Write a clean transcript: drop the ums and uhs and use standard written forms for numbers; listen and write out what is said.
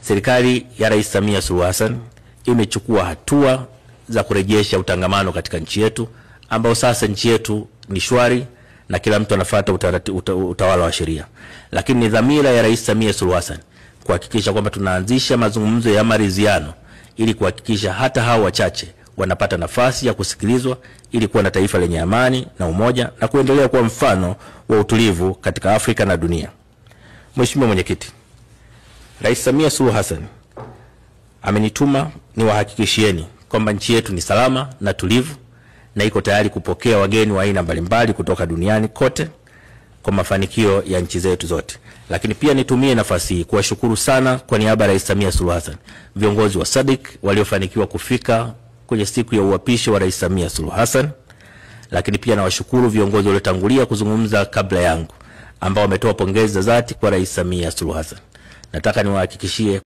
serikali ya Rais Samia Suluhu Hassan imechukua hatua za kurejesha utangamano katika nchi yetu, ambao sasa nchi yetu ni shwari na kila mtu anafuata utawala wa sheria. Lakini ni dhamira ya Rais Samia Suluhu Hassan kuhakikisha kwamba tunaanzisha mazungumzo ya maridhiano ili kuhakikisha hata hao wachache wanapata nafasi ya kusikilizwa ili kuwa na taifa lenye amani na umoja na kuendelea kuwa mfano wa utulivu katika Afrika na dunia. Mheshimiwa Mwenyekiti, Rais Samia Suluhu Hassan amenituma niwahakikishieni kwamba nchi yetu ni salama na tulivu na iko tayari kupokea wageni wa aina mbalimbali kutoka duniani kote kwa mafanikio ya nchi zetu zote. Lakini pia nitumie nafasi hii kuwashukuru sana kwa niaba ya Rais Samia Suluhu Hassan viongozi wa SADC waliofanikiwa kufika kwenye siku ya uapisho wa Rais Samia Suluhu Hassan. Lakini pia nawashukuru viongozi waliotangulia kuzungumza kabla yangu ambao wametoa pongezi za dhati kwa Rais Samia Suluhu Hassan. Nataka niwahakikishie